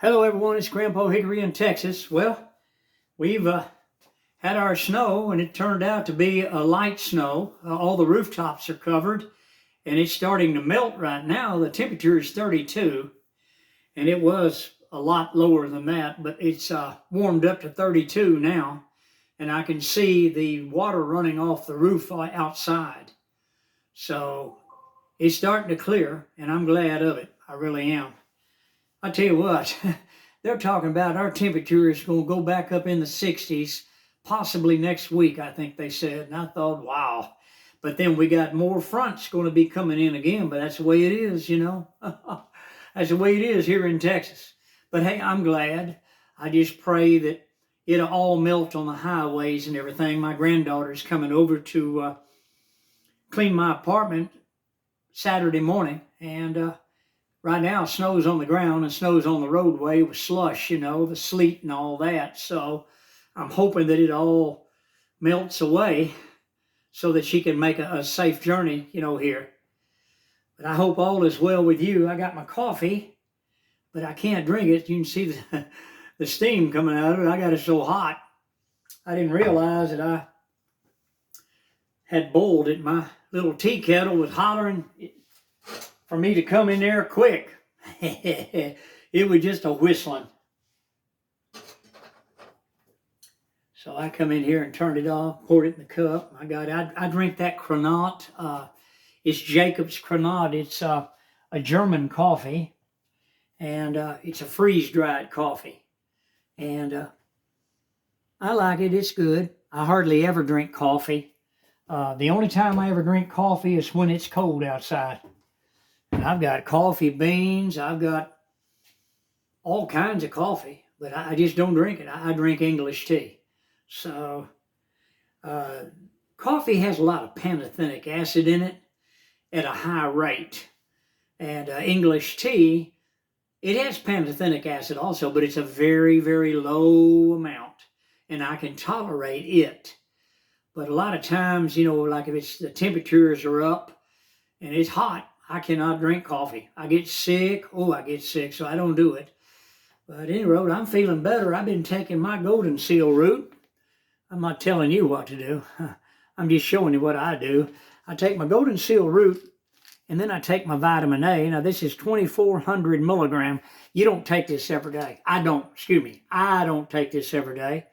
Hello everyone, it's Grandpa Hickory in Texas. Well, we've had our snow and it turned out to be a light snow. All the rooftops are covered and it's starting to melt right now. The temperature is 32 and it was a lot lower than that, but it's warmed up to 32 now and I can see the water running off the roof outside. So it's starting to clear and I'm glad of it. I really am. I tell you what, they're talking about our temperature is going to go back up in the 60s, possibly next week, I think they said. And I thought, wow. But then we got more fronts going to be coming in again, but that's the way it is, you know. That's the way it is here in Texas. But hey, I'm glad. I just pray that it'll all melt on the highways and everything. My granddaughter's coming over to clean my apartment Saturday morning, and right now, snow's on the ground and snow's on the roadway with slush, you know, the sleet and all that. So I'm hoping that it all melts away so that she can make a safe journey, you know, here. But I hope all is well with you. I got my coffee, but I can't drink it. You can see the steam coming out of it. I got it so hot. I didn't realize that I had boiled it. My little tea kettle was hollering for me to come in there quick. It was just a whistling. So I come in here and turned it off, poured it in the cup. I drink that Cronat. It's Jacob's Cronat. It's a German coffee, and it's a freeze-dried coffee. And I like it. It's good. I hardly ever drink coffee. The only time I ever drink coffee is when it's cold outside. And I've got coffee beans. I've got all kinds of coffee, but I just don't drink it. I drink English tea. So coffee has a lot of pantothenic acid in it at a high rate. And English tea, it has pantothenic acid also, but it's a very, very low amount. And I can tolerate it. But a lot of times, you know, like if it's the temperatures are up and it's hot, I cannot drink coffee. I get sick. I get sick, so I don't do it. But at any rate, I'm feeling better. I've been taking my golden seal root. I'm not telling you what to do. I'm just showing you what I do. I take my golden seal root, and then I take my vitamin A. Now, this is 2,400 milligram. You don't take this every day. I don't take this every day.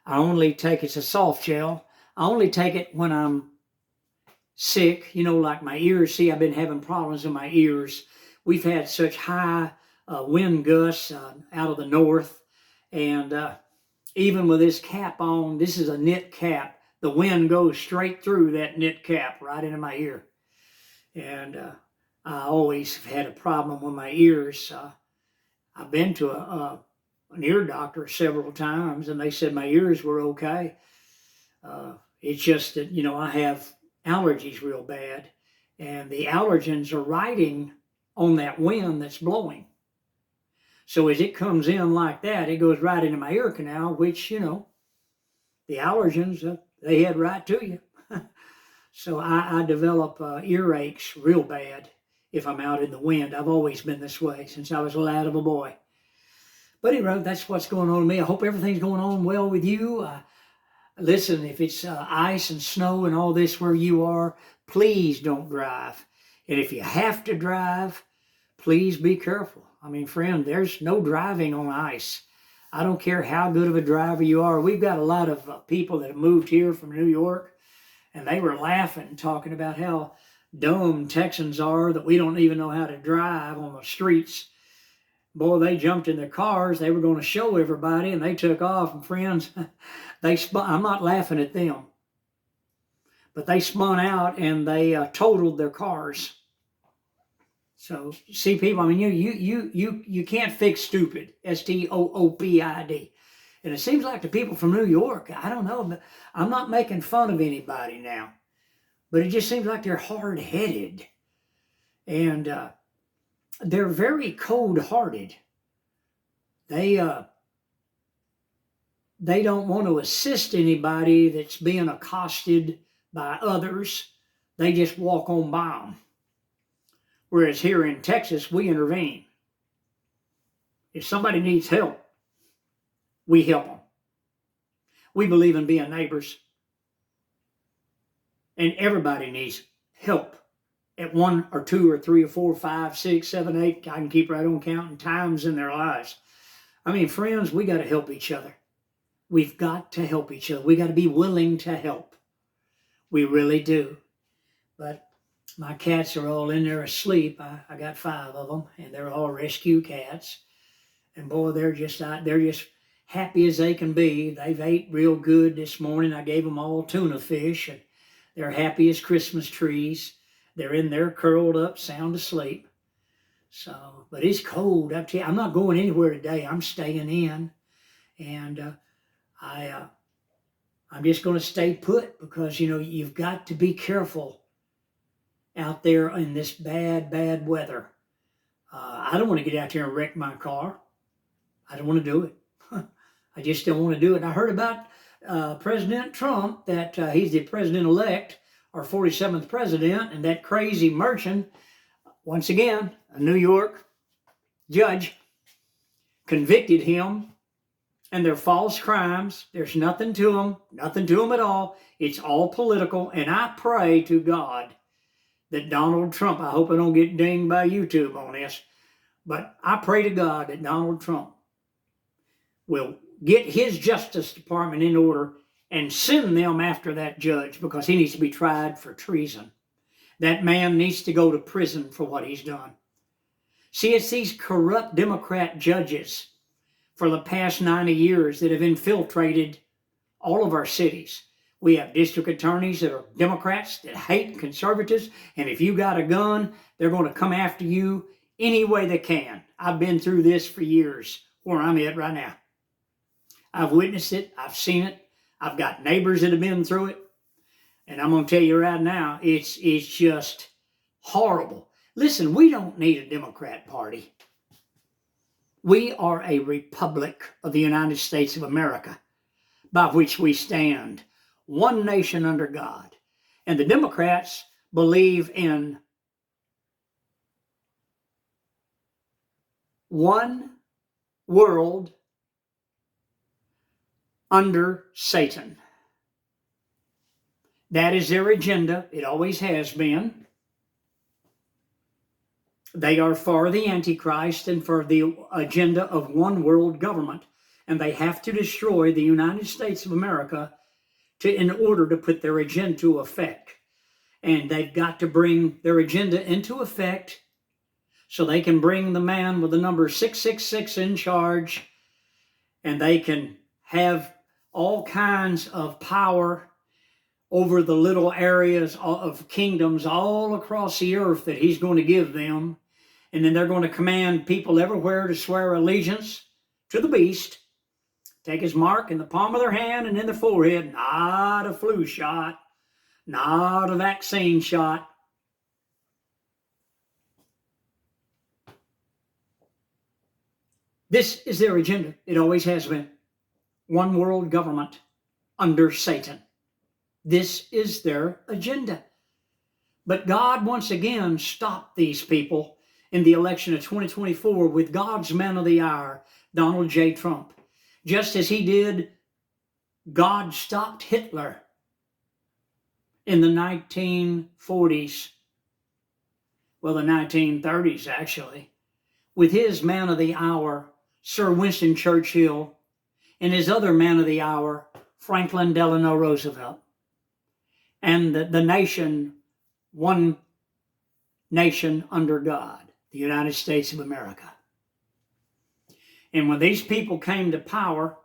I only take, it's a soft gel. I only take it when I'm sick, you know, like my ears. See, I've been having problems in my ears. We've had such high wind gusts out of the north. And even with this cap on, this is a knit cap. The wind goes straight through that knit cap right into my ear. And I always have had a problem with my ears. I've been to an ear doctor several times, and they said my ears were okay. It's just that, you know, I have allergies real bad, and the allergens are riding on that wind that's blowing. So as it comes in like that, it goes right into my ear canal, which, you know, the allergens, they head right to you. So I develop earaches real bad if I'm out in the wind. I've always been this way since I was a lad of a boy. But anyway, that's what's going on with me. I hope everything's going on well with you. Listen, if it's ice and snow and all this where you are, please don't drive. And if you have to drive, please be careful. I mean, friend, there's no driving on ice. I don't care how good of a driver you are. We've got a lot of people that have moved here from New York, and they were laughing, talking about how dumb Texans are, that we don't even know how to drive on the streets. Boy, they jumped in their cars. They were going to show everybody, and they took off. And friends, I'm not laughing at them, but they spun out and they totaled their cars. So, see, people, I mean, you can't fix stupid, S-T-O-O-P-I-D. And it seems like the people from New York, I don't know, but I'm not making fun of anybody now, but it just seems like they're hard-headed. And they're very cold-hearted. They don't want to assist anybody that's being accosted by others. They just walk on by them. Whereas here in Texas, we intervene. If somebody needs help, we help them. We believe in being neighbors. And everybody needs help at 1 or 2 or 3 or 4, 5, 6, 7, 8. I can keep right on counting times in their lives. I mean, friends, we got to help each other. We've got to help each other. We got to be willing to help. We really do. But my cats are all in there asleep. I got 5 of them, and they're all rescue cats. And boy, they're just happy as they can be. They've ate real good this morning. I gave them all tuna fish, and they're happy as Christmas trees. They're in there curled up, sound asleep. So, but it's cold. I tell you, I'm not going anywhere today. I'm staying in, and I'm just going to stay put because, you know, you've got to be careful out there in this bad, bad weather. I don't want to get out there and wreck my car. I don't want to do it. I just don't want to do it. And I heard about President Trump, that he's the president-elect, our 47th president, and that crazy merchant, once again, a New York judge, convicted him, and they're false crimes. There's nothing to them at all. It's all political, and I pray to God that Donald Trump, I hope I don't get dinged by YouTube on this, but I pray to God that Donald Trump will get his Justice Department in order and send them after that judge, because he needs to be tried for treason. That man needs to go to prison for what he's done. See, it's these corrupt Democrat judges for the past 90 years that have infiltrated all of our cities. We have district attorneys that are Democrats that hate conservatives, and if you got a gun, they're going to come after you any way they can. I've been through this for years where I'm at right now. I've witnessed it. I've seen it. I've got neighbors that have been through it. And I'm going to tell you right now, it's just horrible. Listen, we don't need a Democrat Party. We are a republic of the United States of America, by which we stand, one nation under God. And the Democrats believe in one world under Satan. That is their agenda. It always has been. They are for the Antichrist and for the agenda of one world government. And they have to destroy the United States of America in order to put their agenda into effect. And they've got to bring their agenda into effect so they can bring the man with the number 666 in charge, and they can have all kinds of power over the little areas of kingdoms all across the earth that he's going to give them. And then they're going to command people everywhere to swear allegiance to the beast, take his mark in the palm of their hand and in their forehead. Not a flu shot, not a vaccine shot. This is their agenda. It always has been. One world government under Satan. This is their agenda. But God once again stopped these people in the election of 2024 with God's man of the hour, Donald J. Trump. Just as he did, God stopped Hitler in the 1940s, well, the 1930s actually, with his man of the hour, Sir Winston Churchill, and his other man of the hour, Franklin Delano Roosevelt. And the nation, one nation under God, the United States of America. And when these people came to power,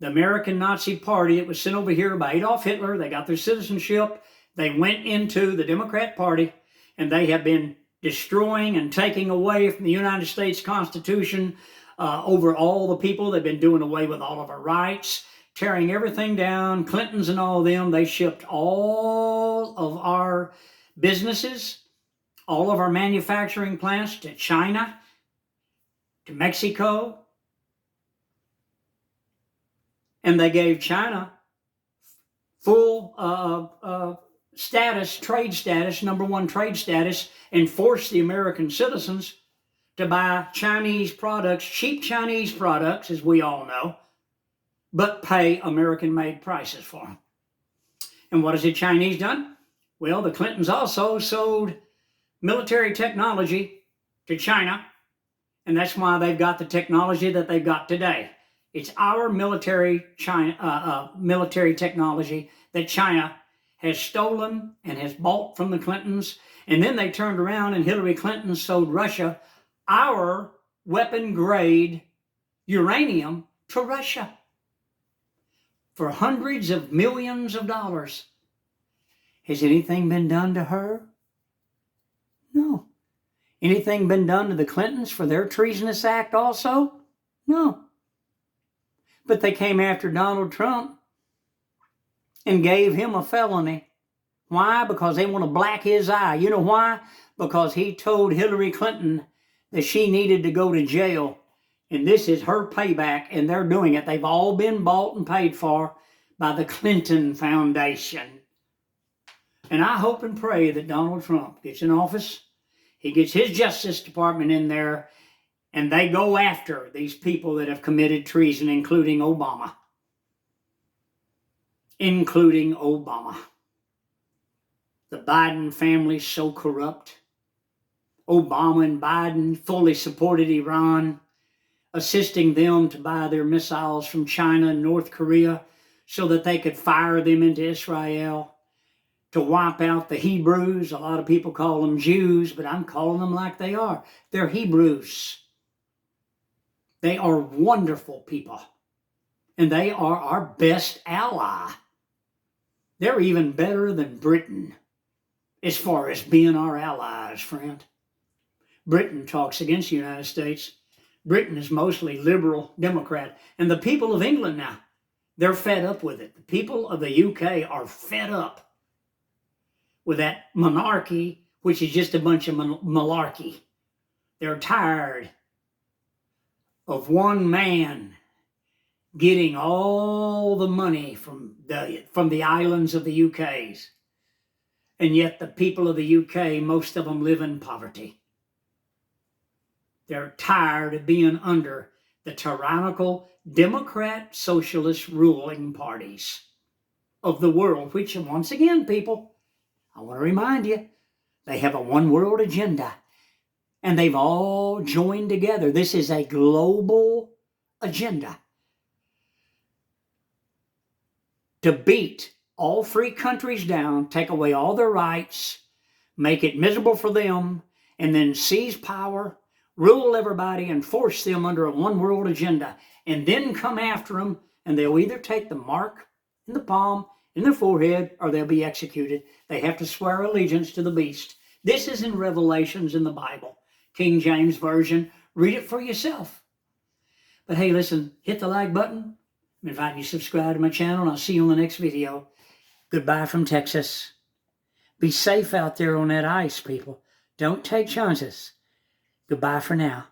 the American Nazi Party that was sent over here by Adolf Hitler, they got their citizenship, they went into the Democrat Party, and they have been destroying and taking away from the United States Constitution over all the people. They've been doing away with all of our rights, tearing everything down. Clintons and all of them, they shipped all of our businesses, all of our manufacturing plants to China, to Mexico. And they gave China full status, trade status, #1 trade status, and forced the American citizens to buy Chinese products, cheap Chinese products, as we all know, but pay American-made prices for them. And what has the Chinese done? Well, the Clintons also sold military technology to China, and that's why they've got the technology that they've got today. It's our military technology that China has stolen and has bought from the Clintons, and then they turned around and Hillary Clinton sold Russia our weapon-grade uranium to Russia for hundreds of millions of dollars. Has anything been done to her? No. Anything been done to the Clintons for their treasonous act also? No. But they came after Donald Trump and gave him a felony. Why? Because they want to black his eye. You know why? Because he told Hillary Clinton that she needed to go to jail. And this is her payback, and they're doing it. They've all been bought and paid for by the Clinton Foundation. And I hope and pray that Donald Trump gets in office, he gets his Justice Department in there, and they go after these people that have committed treason, including Obama. Including Obama. The Biden family's so corrupt. Obama and Biden fully supported Iran, assisting them to buy their missiles from China and North Korea so that they could fire them into Israel to wipe out the Hebrews. A lot of people call them Jews, but I'm calling them like they are. They're Hebrews. They are wonderful people, and they are our best ally. They're even better than Britain as far as being our allies, friend. Britain talks against the United States. Britain is mostly liberal Democrat. And the people of England now, they're fed up with it. The people of the UK are fed up with that monarchy, which is just a bunch of malarkey. They're tired of one man getting all the money from the islands of the UKs. And yet the people of the UK, most of them live in poverty. They're tired of being under the tyrannical Democrat socialist ruling parties of the world, which, once again, people, I want to remind you, they have a one world agenda, and they've all joined together. This is a global agenda to beat all free countries down, take away all their rights, make it miserable for them, and then seize power, rule everybody, and force them under a one world agenda, and then come after them, and they'll either take the mark in the palm, in their forehead, or they'll be executed. They have to swear allegiance to the beast. This is in Revelations in the Bible, King James Version. Read it for yourself. But hey, listen, hit the like button. I'm inviting you to subscribe to my channel, and I'll see you on the next video. Goodbye from Texas. Be safe out there on that ice, people. Don't take chances. Goodbye for now.